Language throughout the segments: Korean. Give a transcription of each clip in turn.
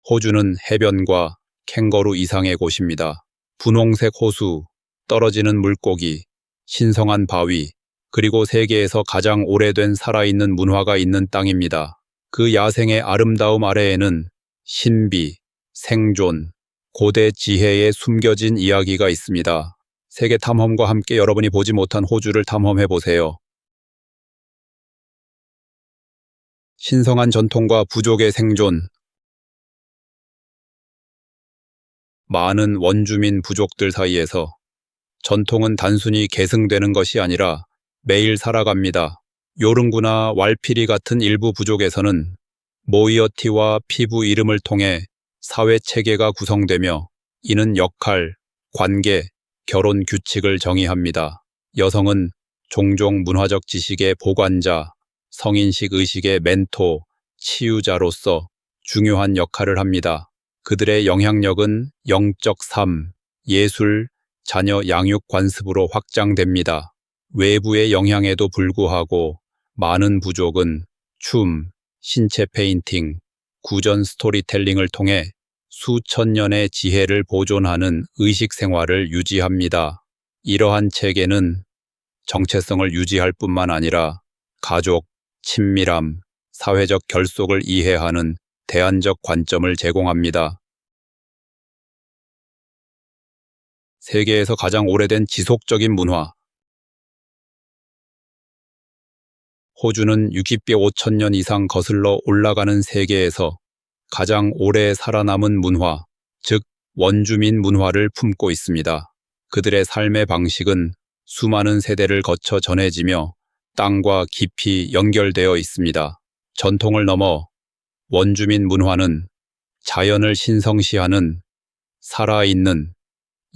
호주는 해변과 캥거루 이상의 곳입니다. 분홍색 호수, 떨어지는 물고기, 신성한 바위, 그리고 세계에서 가장 오래된 살아있는 문화가 있는 땅입니다. 그 야생의 아름다움 아래에는 신비, 생존, 고대 지혜에 숨겨진 이야기가 있습니다. 세계 탐험과 함께 여러분이 보지 못한 호주를 탐험해 보세요. 신성한 전통과 부족의 생존. 많은 원주민 부족들 사이에서 전통은 단순히 계승되는 것이 아니라 매일 살아갑니다. 요릉구나 왈피리 같은 일부 부족에서는 모이어티와 피부 이름을 통해 사회 체계가 구성되며 이는 역할, 관계, 결혼 규칙을 정의합니다. 여성은 종종 문화적 지식의 보관자, 성인식 의식의 멘토, 치유자로서 중요한 역할을 합니다. 그들의 영향력은 영적 삶, 예술, 자녀 양육 관습으로 확장됩니다. 외부의 영향에도 불구하고 많은 부족은 춤, 신체 페인팅, 구전 스토리텔링을 통해 수천 년의 지혜를 보존하는 의식 생활을 유지합니다. 이러한 체계는 정체성을 유지할 뿐만 아니라 가족, 친밀함, 사회적 결속을 이해하는 대안적 관점을 제공합니다. 세계에서 가장 오래된 지속적인 문화. 호주는 60개 5,000년 이상 거슬러 올라가는 세계에서 가장 오래 살아남은 문화, 즉 원주민 문화를 품고 있습니다. 그들의 삶의 방식은 수많은 세대를 거쳐 전해지며 땅과 깊이 연결되어 있습니다. 전통을 넘어 원주민 문화는 자연을 신성시하는 살아있는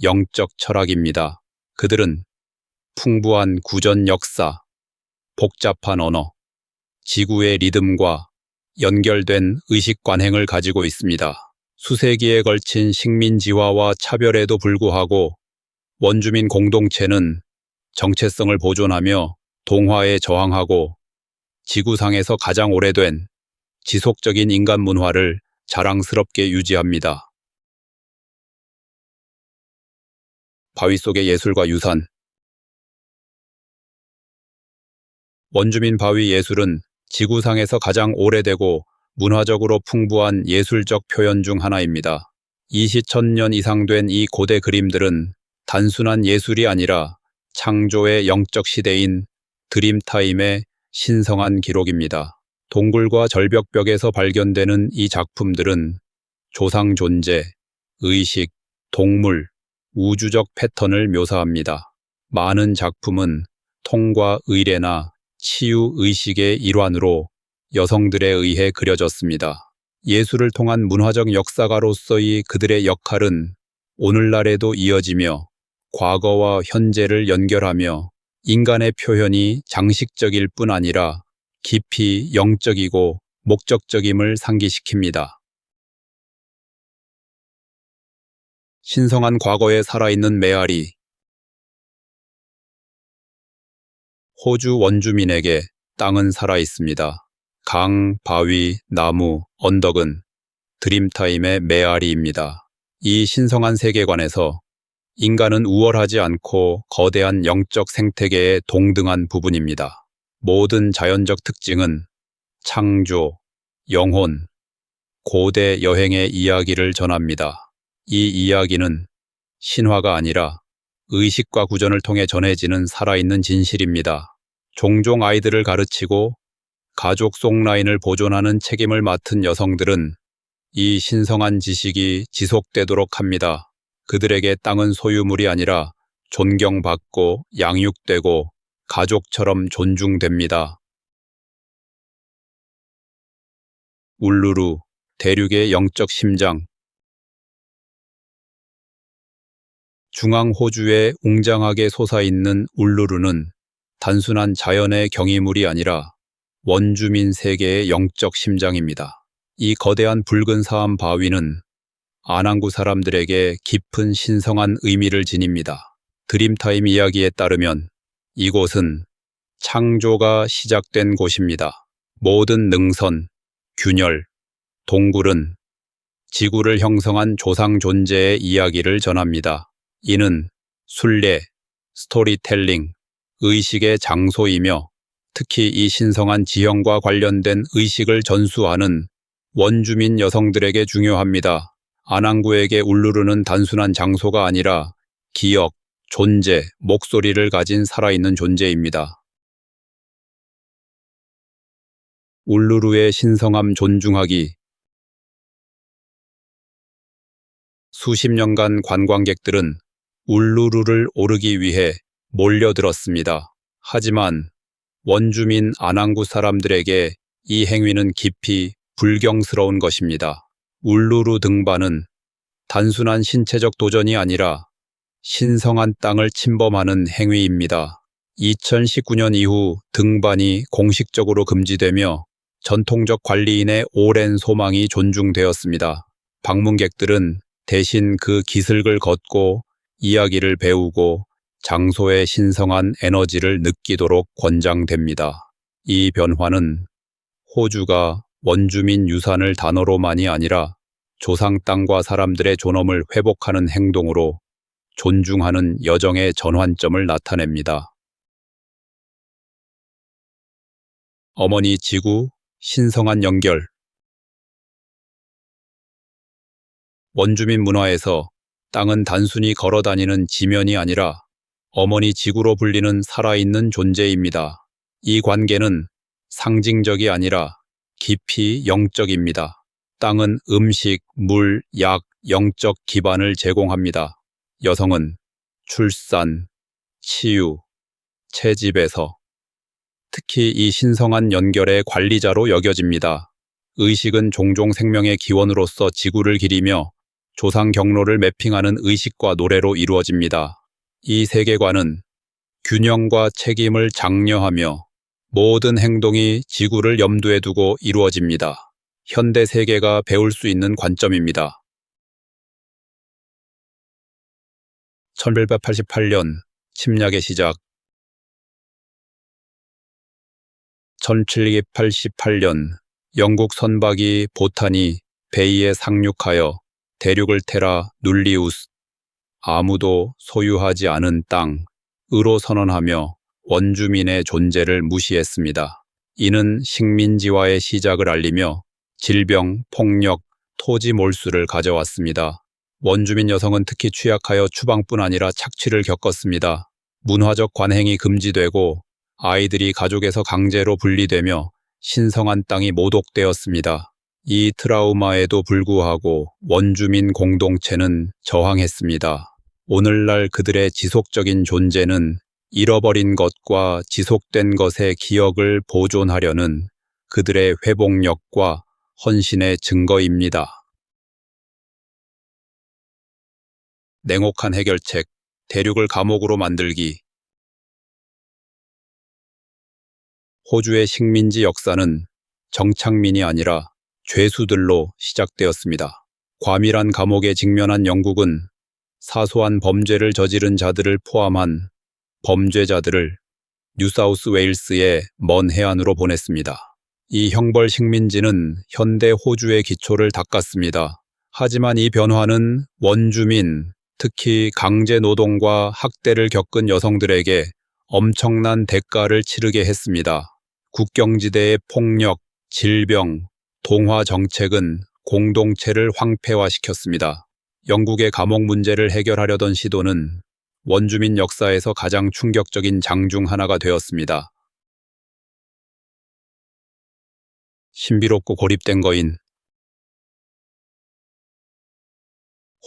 영적 철학입니다. 그들은 풍부한 구전 역사, 복잡한 언어, 지구의 리듬과 연결된 의식 관행을 가지고 있습니다. 수세기에 걸친 식민지화와 차별에도 불구하고 원주민 공동체는 정체성을 보존하며 동화에 저항하고 지구상에서 가장 오래된 지속적인 인간 문화를 자랑스럽게 유지합니다. 바위 속의 예술과 유산. 원주민 바위 예술은 지구상에서 가장 오래되고 문화적으로 풍부한 예술적 표현 중 하나입니다. 20,000년 이상 된 이 고대 그림들은 단순한 예술이 아니라 창조의 영적 시대인 드림타임의 신성한 기록입니다. 동굴과 절벽벽에서 발견되는 이 작품들은 조상 존재, 의식, 동물, 우주적 패턴을 묘사합니다. 많은 작품은 통과 의례나 치유 의식의 일환으로 여성들에 의해 그려졌습니다. 예술을 통한 문화적 역사가로서의 그들의 역할은 오늘날에도 이어지며 과거와 현재를 연결하며 인간의 표현이 장식적일 뿐 아니라 깊이 영적이고 목적적임을 상기시킵니다. 신성한 과거에 살아있는 메아리. 호주 원주민에게 땅은 살아있습니다. 강, 바위, 나무, 언덕은 드림타임의 메아리입니다. 이 신성한 세계관에서 인간은 우월하지 않고 거대한 영적 생태계의 동등한 부분입니다. 모든 자연적 특징은 창조, 영혼, 고대 여행의 이야기를 전합니다. 이 이야기는 신화가 아니라 의식과 구전을 통해 전해지는 살아있는 진실입니다. 종종 아이들을 가르치고 가족 속라인을 보존하는 책임을 맡은 여성들은 이 신성한 지식이 지속되도록 합니다. 그들에게 땅은 소유물이 아니라 존경받고 양육되고 가족처럼 존중됩니다. 울루루, 대륙의 영적 심장. 중앙 호주에 웅장하게 솟아있는 울루루는 단순한 자연의 경이물이 아니라 원주민 세계의 영적 심장입니다. 이 거대한 붉은 사암 바위는 아난구 사람들에게 깊은 신성한 의미를 지닙니다. 드림타임 이야기에 따르면 이곳은 창조가 시작된 곳입니다. 모든 능선, 균열, 동굴은 지구를 형성한 조상 존재의 이야기를 전합니다. 이는 순례, 스토리텔링, 의식의 장소이며 특히 이 신성한 지형과 관련된 의식을 전수하는 원주민 여성들에게 중요합니다. 아낭구에게 울루르는 단순한 장소가 아니라 기억, 존재, 목소리를 가진 살아있는 존재입니다. 울루르의 신성함 존중하기. 수십 년간 관광객들은 울루르를 오르기 위해 몰려들었습니다. 하지만 원주민 아낭구 사람들에게 이 행위는 깊이 불경스러운 것입니다. 울루르 등반은 단순한 신체적 도전이 아니라 신성한 땅을 침범하는 행위입니다. 2019년 이후 등반이 공식적으로 금지되며 전통적 관리인의 오랜 소망이 존중되었습니다. 방문객들은 대신 그 기슭을 걷고 이야기를 배우고 장소의 신성한 에너지를 느끼도록 권장됩니다. 이 변화는 호주가 원주민 유산을 단어로만이 아니라 조상 땅과 사람들의 존엄을 회복하는 행동으로 존중하는 여정의 전환점을 나타냅니다. 어머니 지구, 신성한 연결. 원주민 문화에서 땅은 단순히 걸어다니는 지면이 아니라 어머니 지구로 불리는 살아있는 존재입니다. 이 관계는 상징적이 아니라 깊이 영적입니다. 땅은 음식, 물, 약, 영적 기반을 제공합니다. 여성은 출산, 치유, 채집에서 특히 이 신성한 연결의 관리자로 여겨집니다. 의식은 종종 생명의 기원으로서 지구를 기리며 조상 경로를 매핑하는 의식과 노래로 이루어집니다. 이 세계관은 균형과 책임을 장려하며 모든 행동이 지구를 염두에 두고 이루어집니다. 현대 세계가 배울 수 있는 관점입니다. 1888년 침략의 시작. 1788년 영국 선박이 보타니 베이에 상륙하여 대륙을 테라 눌리우스, 아무도 소유하지 않은 땅으로 선언하며 원주민의 존재를 무시했습니다. 이는 식민지화의 시작을 알리며 질병, 폭력, 토지 몰수를 가져왔습니다. 원주민 여성은 특히 취약하여 추방뿐 아니라 착취를 겪었습니다. 문화적 관행이 금지되고 아이들이 가족에서 강제로 분리되며 신성한 땅이 모독되었습니다. 이 트라우마에도 불구하고 원주민 공동체는 저항했습니다. 오늘날 그들의 지속적인 존재는 잃어버린 것과 지속된 것의 기억을 보존하려는 그들의 회복력과 헌신의 증거입니다. 냉혹한 해결책, 대륙을 감옥으로 만들기. 호주의 식민지 역사는 정착민이 아니라 죄수들로 시작되었습니다. 과밀한 감옥에 직면한 영국은 사소한 범죄를 저지른 자들을 포함한 범죄자들을 뉴사우스 웨일스의 먼 해안으로 보냈습니다. 이 형벌 식민지는 현대 호주의 기초를 닦았습니다. 하지만 이 변화는 원주민, 특히 강제 노동과 학대를 겪은 여성들에게 엄청난 대가를 치르게 했습니다. 국경지대의 폭력, 질병, 동화 정책은 공동체를 황폐화시켰습니다. 영국의 감옥 문제를 해결하려던 시도는 원주민 역사에서 가장 충격적인 장 중 하나가 되었습니다. 신비롭고 고립된 거인.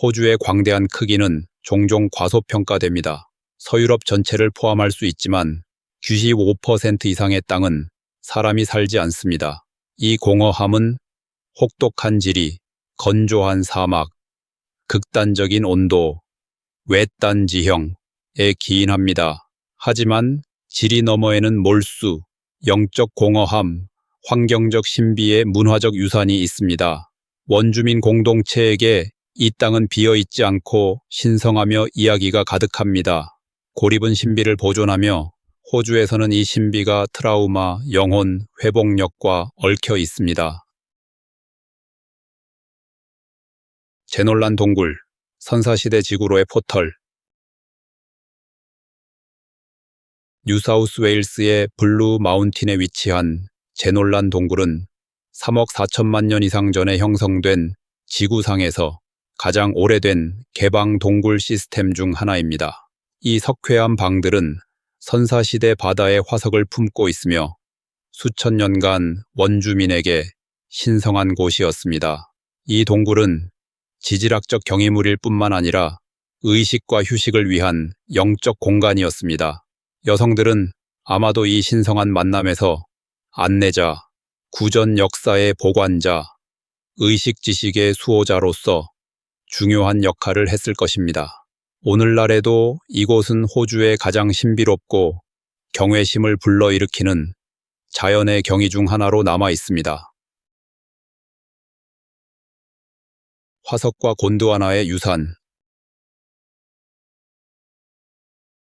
호주의 광대한 크기는 종종 과소평가됩니다. 서유럽 전체를 포함할 수 있지만 95% 이상의 땅은 사람이 살지 않습니다. 이 공허함은 혹독한 지리, 건조한 사막, 극단적인 온도, 외딴 지형에 기인합니다. 하지만 지리 너머에는 몰수, 영적 공허함, 환경적 신비의 문화적 유산이 있습니다. 원주민 공동체에게 이 땅은 비어있지 않고 신성하며 이야기가 가득합니다. 고립은 신비를 보존하며 호주에서는 이 신비가 트라우마, 영혼, 회복력과 얽혀 있습니다. 제놀란 동굴, 선사시대 지구로의 포털. 뉴사우스웨일스의 블루 마운틴에 위치한 제놀란 동굴은 3억 4천만 년 이상 전에 형성된 지구상에서 가장 오래된 개방 동굴 시스템 중 하나입니다. 이 석회암 방들은 선사시대 바다의 화석을 품고 있으며 수천 년간 원주민에게 신성한 곳이었습니다. 이 동굴은 지질학적 경이물일 뿐만 아니라 의식과 휴식을 위한 영적 공간이었습니다. 여성들은 아마도 이 신성한 만남에서 안내자, 구전 역사의 보관자, 의식 지식의 수호자로서 중요한 역할을 했을 것입니다. 오늘날에도 이곳은 호주의 가장 신비롭고 경외심을 불러일으키는 자연의 경이 중 하나로 남아 있습니다. 화석과 곤드와나의 유산.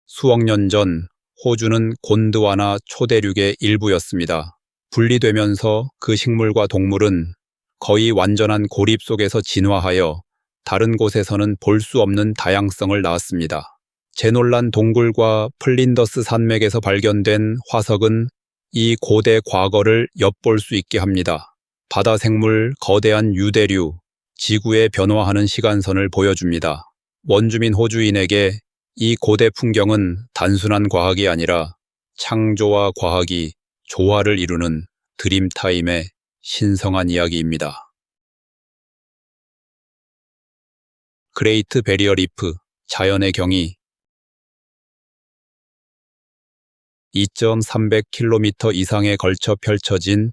수억 년 전 호주는 곤드와나 초대륙의 일부였습니다. 분리되면서 그 식물과 동물은 거의 완전한 고립 속에서 진화하여 다른 곳에서는 볼 수 없는 다양성을 낳았습니다. 제놀란 동굴과 플린더스 산맥에서 발견된 화석은 이 고대 과거를 엿볼 수 있게 합니다. 바다 생물, 거대한 유대류, 지구의 변화하는 시간선을 보여줍니다. 원주민 호주인에게 이 고대 풍경은 단순한 과학이 아니라 창조와 과학이 조화를 이루는 드림타임의 신성한 이야기입니다. 그레이트 베리어 리프, 자연의 경이. 2.300km 이상에 걸쳐 펼쳐진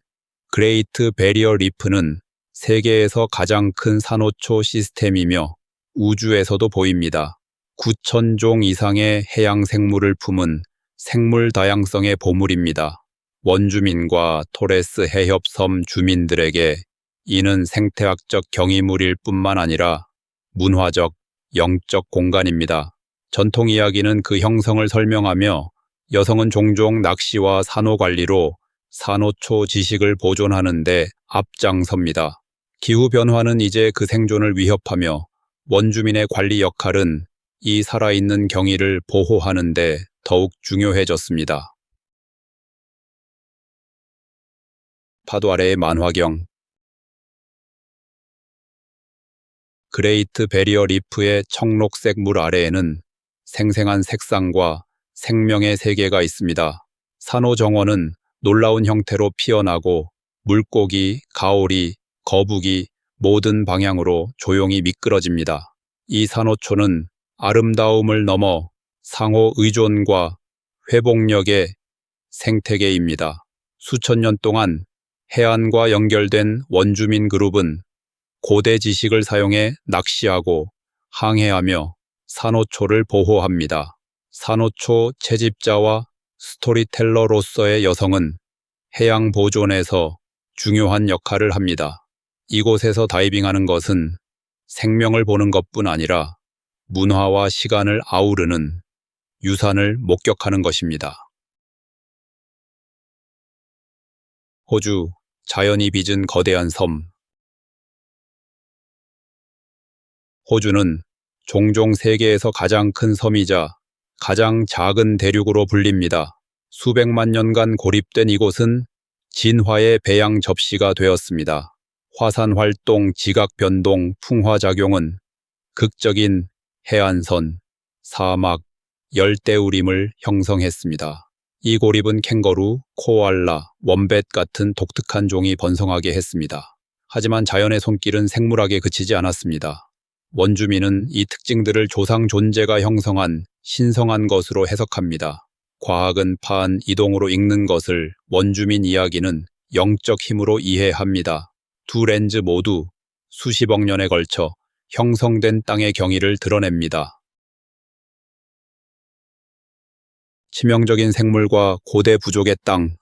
그레이트 베리어 리프는 세계에서 가장 큰 산호초 시스템이며 우주에서도 보입니다. 9,000종 이상의 해양 생물을 품은 생물 다양성의 보물입니다. 원주민과 토레스 해협섬 주민들에게 이는 생태학적 경이물일 뿐만 아니라 문화적, 영적 공간입니다. 전통 이야기는 그 형성을 설명하며 여성은 종종 낚시와 산호 관리로 산호초 지식을 보존하는 데 앞장섭니다. 기후변화는 이제 그 생존을 위협하며 원주민의 관리 역할은 이 살아있는 경이를 보호하는 데 더욱 중요해졌습니다. 파도 아래의 만화경. 그레이트 베리어 리프의 청록색 물 아래에는 생생한 색상과 생명의 세계가 있습니다. 산호 정원은 놀라운 형태로 피어나고 물고기, 가오리, 거북이 모든 방향으로 조용히 미끄러집니다. 이 산호초는 아름다움을 넘어 상호 의존과 회복력의 생태계입니다. 수천 년 동안 해안과 연결된 원주민 그룹은 고대 지식을 사용해 낚시하고 항해하며 산호초를 보호합니다. 산호초 채집자와 스토리텔러로서의 여성은 해양 보존에서 중요한 역할을 합니다. 이곳에서 다이빙하는 것은 생명을 보는 것뿐 아니라 문화와 시간을 아우르는 유산을 목격하는 것입니다. 호주, 자연이 빚은 거대한 섬. 호주는 종종 세계에서 가장 큰 섬이자 가장 작은 대륙으로 불립니다. 수백만 년간 고립된 이곳은 진화의 배양 접시가 되었습니다. 화산 활동, 지각 변동, 풍화 작용은 극적인 해안선, 사막, 열대우림을 형성했습니다. 이 고립은 캥거루, 코알라, 원뱃 같은 독특한 종이 번성하게 했습니다. 하지만 자연의 손길은 생물학에 그치지 않았습니다. 원주민은 이 특징들을 조상 존재가 형성한 신성한 것으로 해석합니다. 과학은 파한 이동으로 읽는 것을, 원주민 이야기는 영적 힘으로 이해합니다. 두 렌즈 모두 수십억 년에 걸쳐 형성된 땅의 경이를 드러냅니다. 치명적인 생물과 고대 부족의 땅.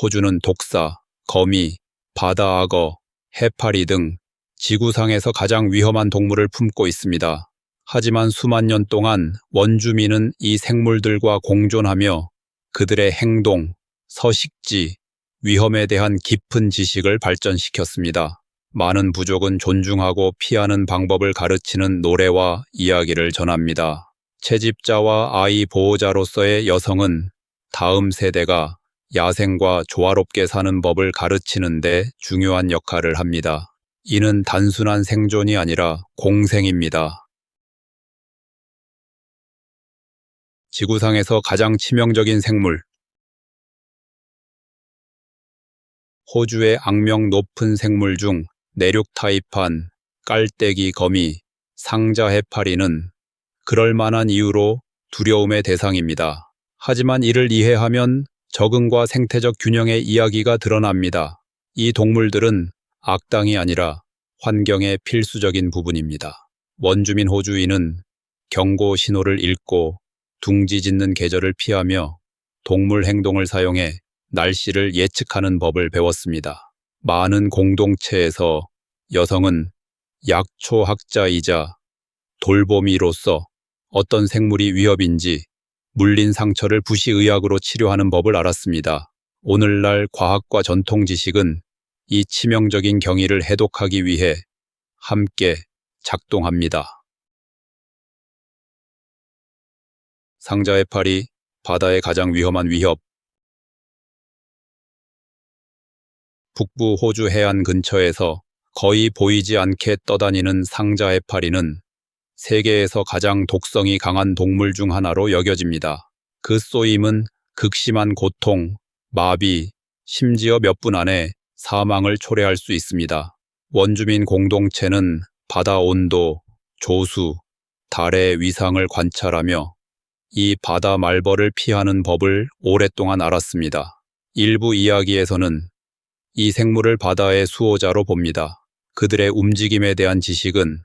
호주는 독사, 거미, 바다 악어, 해파리 등 지구상에서 가장 위험한 동물을 품고 있습니다. 하지만 수만 년 동안 원주민은 이 생물들과 공존하며 그들의 행동, 서식지, 위험에 대한 깊은 지식을 발전시켰습니다. 많은 부족은 존중하고 피하는 방법을 가르치는 노래와 이야기를 전합니다. 채집자와 아이 보호자로서의 여성은 다음 세대가 야생과 조화롭게 사는 법을 가르치는 데 중요한 역할을 합니다. 이는 단순한 생존이 아니라 공생입니다. 지구상에서 가장 치명적인 생물. 호주의 악명 높은 생물 중 내륙 타입한 깔때기 거미, 상자 해파리는 그럴 만한 이유로 두려움의 대상입니다. 하지만 이를 이해하면 적응과 생태적 균형의 이야기가 드러납니다. 이 동물들은 악당이 아니라 환경의 필수적인 부분입니다. 원주민 호주인은 경고 신호를 읽고 둥지 짓는 계절을 피하며 동물 행동을 사용해 날씨를 예측하는 법을 배웠습니다. 많은 공동체에서 여성은 약초학자이자 돌보미로서 어떤 생물이 위협인지 물린 상처를 부시의학으로 치료하는 법을 알았습니다. 오늘날 과학과 전통 지식은 이 치명적인 경위를 해독하기 위해 함께 작동합니다. 상자 해파리, 바다의 가장 위험한 위협. 북부 호주 해안 근처에서 거의 보이지 않게 떠다니는 상자 해파리는 세계에서 가장 독성이 강한 동물 중 하나로 여겨집니다. 그 쏘임은 극심한 고통, 마비, 심지어 몇 분 안에 사망을 초래할 수 있습니다. 원주민 공동체는 바다 온도, 조수, 달의 위상을 관찰하며 이 바다 말벌을 피하는 법을 오랫동안 알았습니다. 일부 이야기에서는 이 생물을 바다의 수호자로 봅니다. 그들의 움직임에 대한 지식은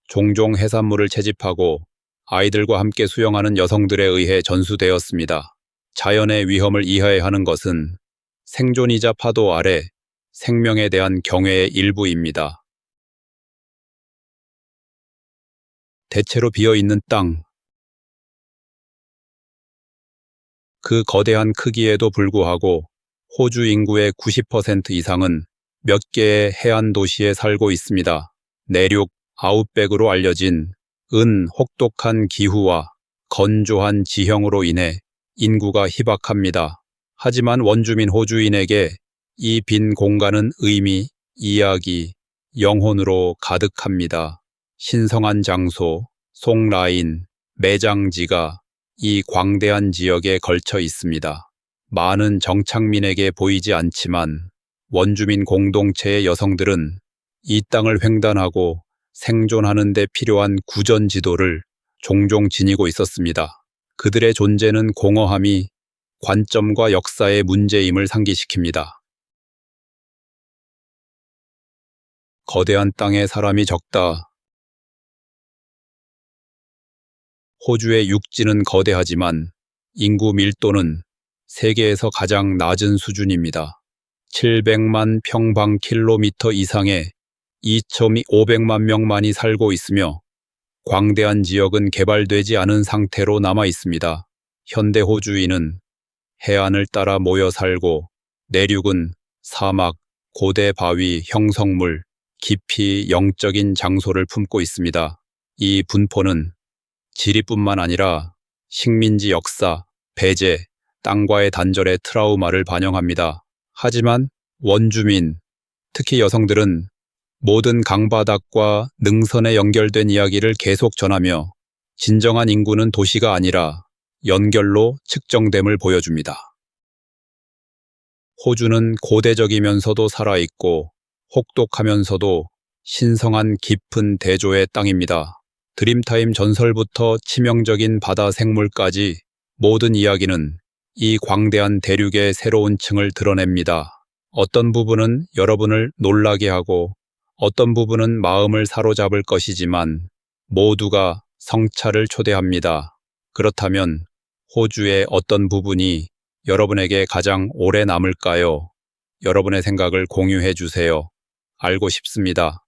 종종 해산물을 채집하고 아이들과 함께 수영하는 여성들에 의해 전수되었습니다. 자연의 위험을 이해해야 하는 것은 생존이자 파도 아래 생명에 대한 경외의 일부입니다. 대체로 비어있는 땅. 그 거대한 크기에도 불구하고 호주 인구의 90% 이상은 몇 개의 해안 도시에 살고 있습니다. 내륙 아웃백으로 알려진 혹독한 기후와 건조한 지형으로 인해 인구가 희박합니다. 하지만 원주민 호주인에게 이 빈 공간은 의미, 이야기, 영혼으로 가득합니다. 신성한 장소, 송라인, 매장지가 이 광대한 지역에 걸쳐 있습니다. 많은 정착민에게 보이지 않지만 원주민 공동체의 여성들은 이 땅을 횡단하고 생존하는 데 필요한 구전 지도를 종종 지니고 있었습니다. 그들의 존재는 공허함이 관점과 역사의 문제임을 상기시킵니다. 거대한 땅에 사람이 적다. 호주의 육지는 거대하지만 인구 밀도는 세계에서 가장 낮은 수준입니다. 700만 평방킬로미터 이상의 2,500만 명만이 살고 있으며 광대한 지역은 개발되지 않은 상태로 남아 있습니다. 현대 호주인은 해안을 따라 모여 살고 내륙은 사막, 고대 바위, 형성물, 깊이 영적인 장소를 품고 있습니다. 이 분포는 지리뿐만 아니라 식민지 역사, 배제, 땅과의 단절의 트라우마를 반영합니다. 하지만 원주민, 특히 여성들은 모든 강바닥과 능선에 연결된 이야기를 계속 전하며 진정한 인구는 도시가 아니라 연결로 측정됨을 보여줍니다. 호주는 고대적이면서도 살아있고 혹독하면서도 신성한 깊은 대조의 땅입니다. 드림타임 전설부터 치명적인 바다 생물까지 모든 이야기는 이 광대한 대륙의 새로운 층을 드러냅니다. 어떤 부분은 여러분을 놀라게 하고 어떤 부분은 마음을 사로잡을 것이지만 모두가 성찰을 초대합니다. 그렇다면 호주의 어떤 부분이 여러분에게 가장 오래 남을까요? 여러분의 생각을 공유해 주세요. 알고 싶습니다.